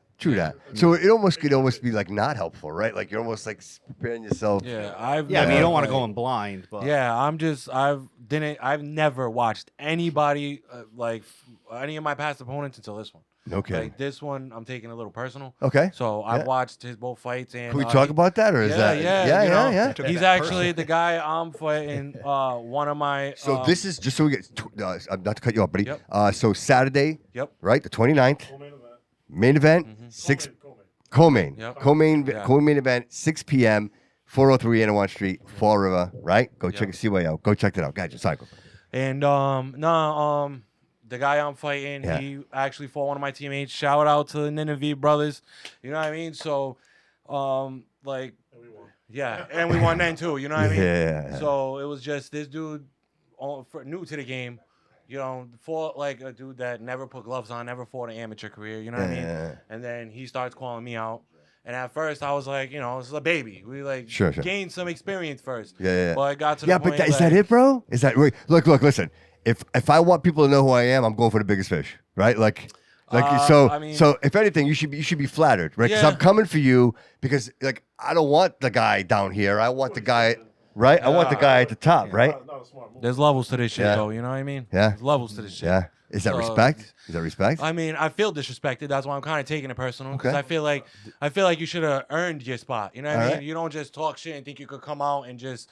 So it almost could be like not helpful, right? Like you're almost like preparing yourself. Yeah, I mean, you don't want to go in blind, but I've never watched anybody any of my past opponents until this one. Okay. Like this one, I'm taking a little personal. Okay. So I've watched his both fights, and Can we talk about that, or is that? Yeah. He's actually the guy I'm fighting. One of my. So this is just so we get not to cut you off, buddy. Yep. So Saturday, Yep. right, the 29th, Co-main event. main event, Mm-hmm. 6 Co-main. co-main, Yep. co-main event, 6 p.m., 403 Anawan Street, Fall River, right? Go check CYO. Go check that out. Gotcha. Cycle. And the guy I'm fighting, he actually fought one of my teammates. Shout out to the Nineveh brothers. You know what I mean? So, And we won. yeah, and we won then too. You know what I mean? Yeah. So it was just this dude, new to the game. Fought like a dude that never put gloves on, never fought an amateur career. You know what I mean? And then he starts calling me out. And at first I was like, this is a baby. We Sure. gained some experience first. Yeah. But I got to the Yeah, point. but is that it, bro? Is that look? Listen. If I want people to know who I am, I'm going for the biggest fish, right? So if anything, you should be flattered, right? Because Yeah. I'm coming for you because I don't want the guy down here. I want the guy. right? I want the guy at the top, right? Not a smart move. There's levels to this shit, Yeah. though. You know what I mean? Yeah. There's levels to this shit. Yeah. Is that So, respect? Is that respect? I mean, I feel disrespected. That's why I'm kind of taking it personal. Because Okay. I feel like you should have earned your spot. You know what I All mean? right. You don't just talk shit and think you could come out and just,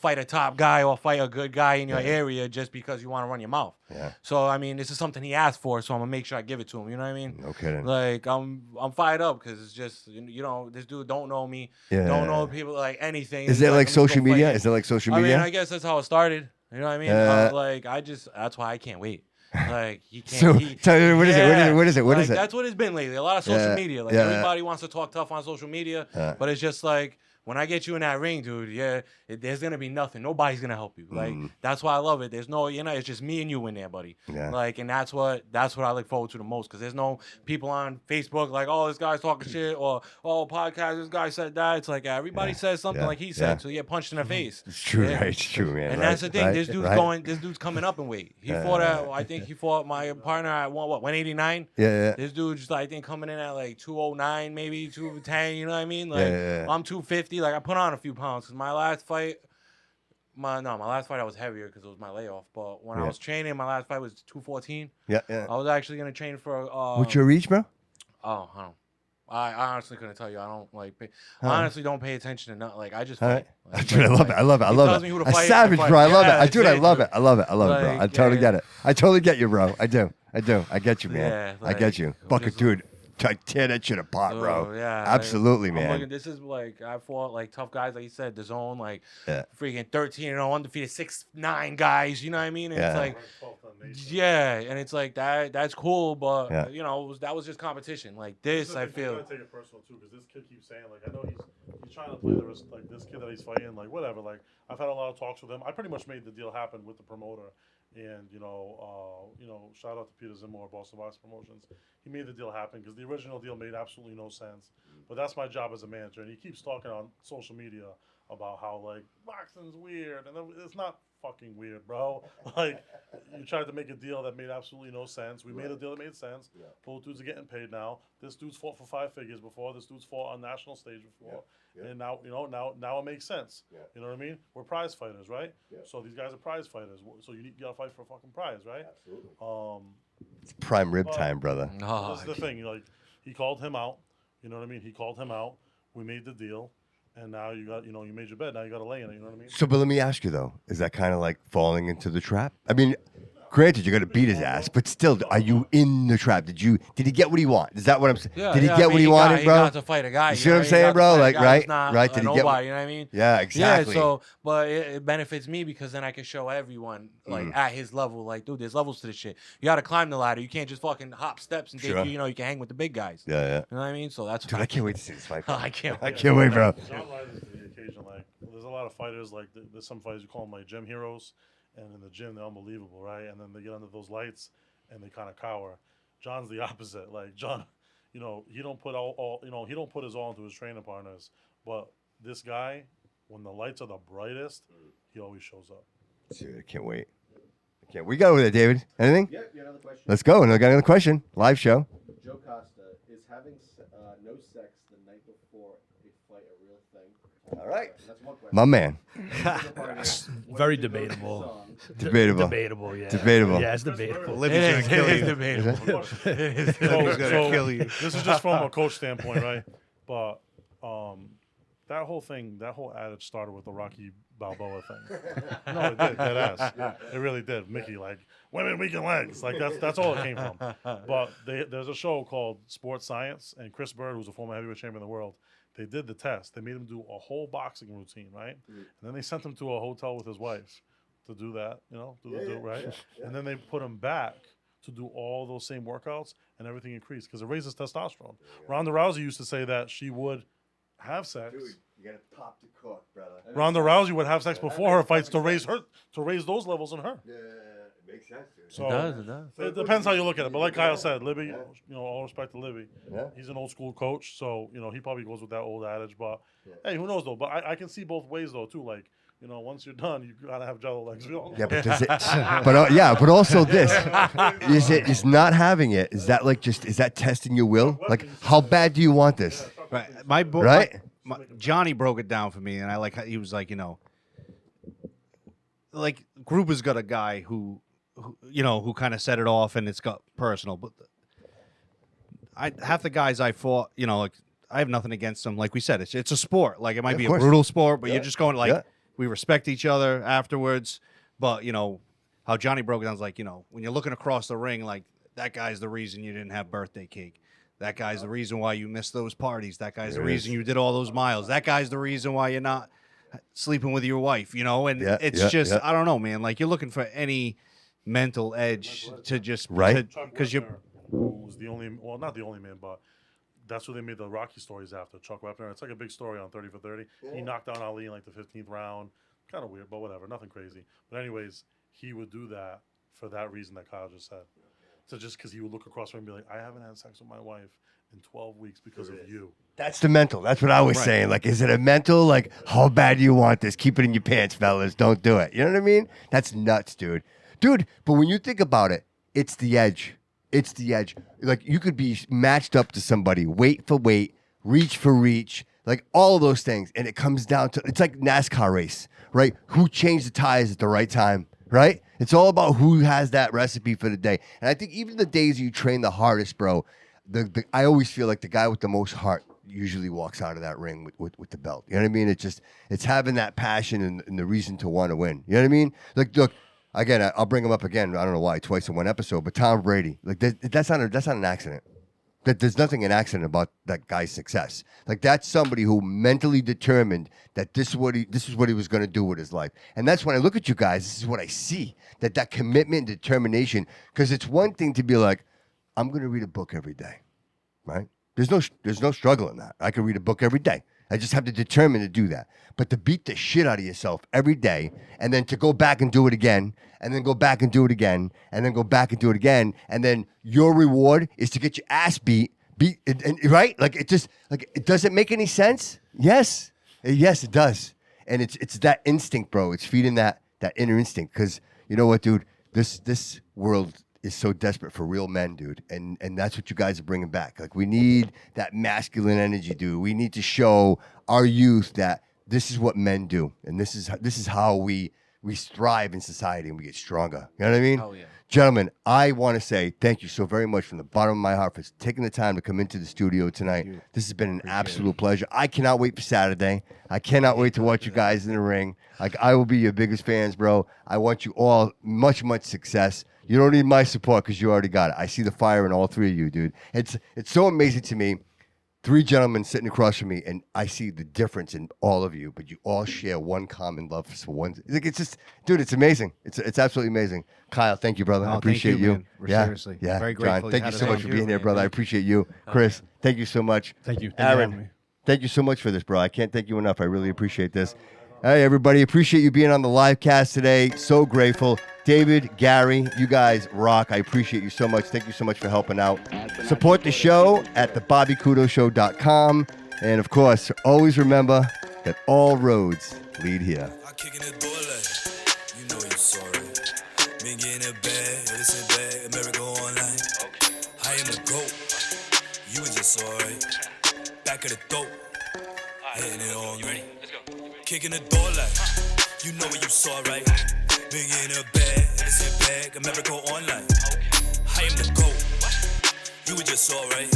fight a top guy or fight a good guy in your area just because you want to run your mouth. Yeah. So I mean, this is something he asked for, so I'm gonna make sure I give it to him. You know what I mean? No kidding. Like I'm fired up because it's just this dude don't know me, Yeah. don't know people like anything. Is It's it like let me just social go fight media? him. Is it like social I media? mean, I guess that's how it started. You know what I mean? That's why I can't wait. Like he can't. So, tell me, what is it? What is it? What is it? That's what it's been lately. A lot of social media. Like everybody wants to talk tough on social media, but it's just like when I get you in that ring, dude. There's gonna be nothing. Nobody's gonna help you. Like that's why I love it. There's no, it's just me and you in there, buddy. Yeah. Like, and that's what I look forward to the most because there's no people on Facebook like, oh, this guy's talking shit or podcast. This guy said that. It's like everybody says something like he said, so you get punched in the face. It's true, right? It's true, man. And right, that's the thing. right, This dude's right. This dude's coming up in weight. He fought at. I think he fought my partner at 189. Yeah. This dude's I think coming in at like 209, maybe 210. You know what I mean? Like I'm 250. Like I put on a few pounds because my last fight. My last fight I was heavier because it was my layoff. But when I was training, my last fight was 214. Yeah. I was actually gonna train for. What's your reach, bro? Oh, I don't. I honestly couldn't tell you. I don't I honestly don't pay attention to nothing. Like I just All fight. right. Like, Dude, I love it. I love it. I He love tells it. me who to A fight, savage, I fight. bro. I love Yeah, it. Dude, I that's love it. it. I love it. I love it, bro. Like, I totally yeah. get it. I totally get you, bro. I do. I get you, man. Yeah, I get like, you. Bucket, just- dude. Tear that shit apart, bro. Oh, yeah, Absolutely, I'm man. looking, this is like I fought like tough guys, like you said, the zone, like Yeah. freaking 13-0 undefeated 6'9" guys. You know what I mean? And Yeah. it's like, and it's like that. That's cool, but that was just competition. Like this, I You feel. gotta take it personal too, because this kid keeps saying like, I know he's trying to play the risk, like this kid that he's fighting, like whatever. Like I've had a lot of talks with him. I pretty much made the deal happen with the promoter, and shout out to Peter Zimmer, Boston Box Promotions. He made the deal happen because the original deal made absolutely no sense. But that's my job as a manager, and he keeps talking on social media about how like boxing's weird, and it's not fucking weird, bro. Like you tried to make a deal that made absolutely no sense. We made a deal that made sense. Both dudes are getting paid now. This dude's fought for 5 figures before. This dude's fought on national stage before. And now it makes sense. You know what I mean? We're prize fighters, right? So these guys are prize fighters. So you gotta fight for a fucking prize, right? Absolutely. It's prime rib time, brother. Oh, This is the thing. Like he called him out. You know what I mean? He called him out. We made the deal. And now you got, you made your bed. Now you got to lay in it. You know what I mean? So, but let me ask you though: is that kind of like falling into the trap? I mean, granted, you're gonna beat his ass, but still, are you in the trap? Did he get what he wanted? Is that what I'm saying? Did he get what he wanted, bro? He got to fight a guy. You see what I'm saying, bro? Like, right? Did he get? Nobody, you know what I mean? Yeah, exactly. Yeah, so, but it benefits me because then I can show everyone, like, at his level, like, dude, there's levels to this shit. You got to climb the ladder. You can't just fucking hop steps and think, Sure. you can hang with the big guys. Yeah. You know what I mean? So that's Dude, I can't wait to see this fight. Bro. I can't I wait. can't wait, bro. John rises to the occasion. Like, there's a lot of fighters. Like, there's some fighters you call them like gym heroes, and in the gym they're unbelievable, right? And then they get under those lights and they kind of cower. John's the opposite. Like John, he don't put he don't put his all into his training partners. But this guy, when the lights are the brightest, he always shows up. Dude, I can't wait. We got over there, David. Anything? Yeah, you have another question? Let's go. And I got another question. Live show. Joe Costa, is having no sex the night before a fight a real thing? All right. That's one question. My man. Very debatable. Debatable. Debatable, yeah. Debatable. Yeah, it's debatable. It is debatable. So this is just from a coach standpoint, right? But that whole adage started with the Rocky Balboa thing. No, it did, dead ass. It really did. Mickey, like, women weaken legs. Like that's all it came from. But there's a show called Sports Science, and Chris Bird, who's a former heavyweight champion of the world, they did the test. They made him do a whole boxing routine, right? And then they sent him to a hotel with his wife to do that, right? And then they put him back to do all those same workouts, and everything increased because it raises testosterone. Ronda Rousey used to say that she would have sex. you got to pop the cook, brother. Ronda Rousey would have sex before her fights to raise those levels in her. Yeah, it makes sense, dude. So It does. it depends how you look at it. But like Kyle said, Libby, all respect to Libby. Yeah. He's an old school coach, so he probably goes with that old adage. But hey, who knows though? But I can see both ways though too. Like once you're done, you gotta have jello legs. Yeah, but does it? But also this is not having it. Is that like is that testing your will? Like, how bad do you want this? Right. My boy, Right? Johnny broke it down for me, and I like how he was like, like Gruber's got a guy who who kind of set it off, and it's got personal. But half the guys I fought, like I have nothing against them. Like we said, it's a sport. Like it might be a brutal sport, but you're just going like we respect each other afterwards. But how Johnny broke it down is like when you're looking across the ring, like that guy's the reason you didn't have birthday cake. That guy's the reason why you missed those parties. That guy's the reason you did all those miles. That guy's the reason why you're not sleeping with your wife, and it's just I don't know, man. Like you're looking for any mental edge to just because you was the only, well, not the only man, but that's who they made the Rocky stories after. Chuck Wepner. It's like a big story on 30 for 30. He knocked down Ali in like the 15th round. Kind of weird, but whatever. Nothing crazy. But anyways, he would do that for that reason that Kyle just said. So just because he would look across the room and be like, I haven't had sex with my wife in 12 weeks because of you. That's the mental. That's what I was saying. Like, is it a mental? Like, how bad do you want this? Keep it in your pants, fellas. Don't do it. You know what I mean? That's nuts, dude. Dude, but when you think about it, it's the edge. It's the edge. Like, you could be matched up to somebody, weight for weight, reach for reach, like all of those things. And it comes down to, it's like NASCAR race, right? Who changed the tires at the right time, right? It's all about who has that recipe for the day. And I think even the days you train the hardest, bro, I always feel like the guy with the most heart usually walks out of that ring with the belt. You know what I mean? It's having that passion and the reason to want to win. You know what I mean? Like, look, again, I'll bring him up again. I don't know why, twice in one episode, but Tom Brady, like that's not an accident. There's nothing an accident about that guy's success. Like that's somebody who mentally determined that this is what he was going to do with his life. And that's when I look at you guys, this is what I see, that commitment and determination. Because it's one thing to be like, I'm going to read a book every day, right? There's no struggle in that. I can read a book every day. I just have to determine to do that. But to beat the shit out of yourself every day and then to go back and do it again and then go back and do it again and then go back and do it again and then your reward is to get your ass beat, right? Like it doesn't make any sense? Yes. Yes, it does. And it's that instinct, bro. It's feeding that inner instinct because you know what, dude? This world is so desperate for real men, dude, and that's what you guys are bringing back. Like we need that masculine energy, dude. We need to show our youth that this is what men do, and this is how we thrive in society and we get stronger. You know what I mean? Oh yeah. Gentlemen, I want to say thank you so very much from the bottom of my heart for taking the time to come into the studio tonight. This has been an absolute pleasure. I cannot wait for Saturday. I cannot wait to watch you guys in the ring. Like I will be your biggest fans, bro. I want you all much success. You don't need my support because you already got it. I see the fire in all three of you, dude. It's so amazing to me. Three gentlemen sitting across from me, and I see the difference in all of you, but you all share one common love for one. Like it's just, dude, it's amazing. It's absolutely amazing. Kyle, thank you, brother. I appreciate you. Seriously. Yeah. Very grateful. John, thank you so much for being here, brother. I appreciate you. Chris, thank you so much. Thank you. Arron, thank you so much for this, bro. I can't thank you enough. I really appreciate this. Hey, everybody. Appreciate you being on the live cast today. So grateful. David, Gary, you guys rock. I appreciate you so much. Thank you so much for helping out. Support the show at thebobbycudoshow.com. And, of course, always remember that all roads lead here. I kick in the door like, you know you're sorry. Been getting a bag, listen back, America Online. I am the GOAT. You was just alright. Back of the throat. Hitting it all night. Kicking the door like, you know what you saw, right? Big in a bag, listen back, America Online. I am the GOAT. You were just alright.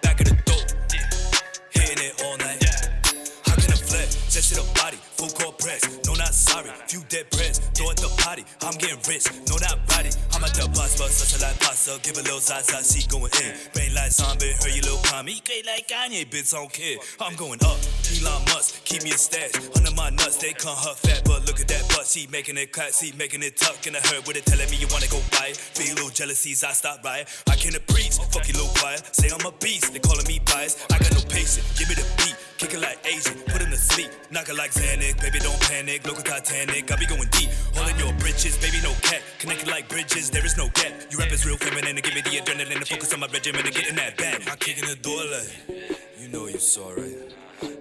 Back of the throat. Hitting it all night. How can I flex? Just to the body, full court press. No, not sorry. Few dead press. Throw at the party. I'm getting rich. No, not body. I'm at the bus, but such a like pasta. Give a little zaza, she going in. Brain like zombie, heard you little commie. Great like Kanye, bitch, I don't care. I'm going up. Elon Musk, keep me a stash. Under my nuts, they call her fat, but look at that butt. She making it cut, she making it tuck. And I heard with it telling me you wanna go buy it. Feel a little jealousies, I stop by it. I can't preach, fuck you little choir. Say I'm a beast, they calling me biased. I got no patience, give me the beat. Kick it like Asian, put him to sleep. Knock it like Xanax, baby don't panic. Local Titanic, I be going deep. All in your britches, baby no cat. Connected like bridges, there is no gap. You rappers real feminine, give me the adrenaline to focus on my regimen and getting that back. I'm kicking the door like, you know you saw right.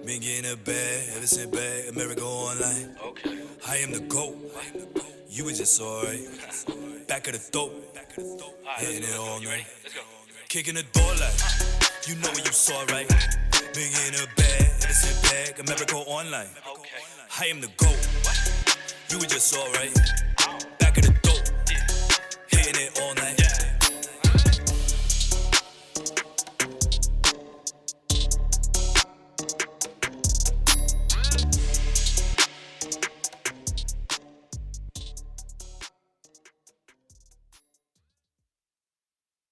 Been getting a bag, ever since back, America Online. Okay. I am the GOAT. You was just alright. Back of the throat. Hitting it all night. Kicking the door like, you know what you saw, right? Been getting a bag, ever since back, America Online. Okay. I am the GOAT. You were just alright. Back of the dope, hitting it all night.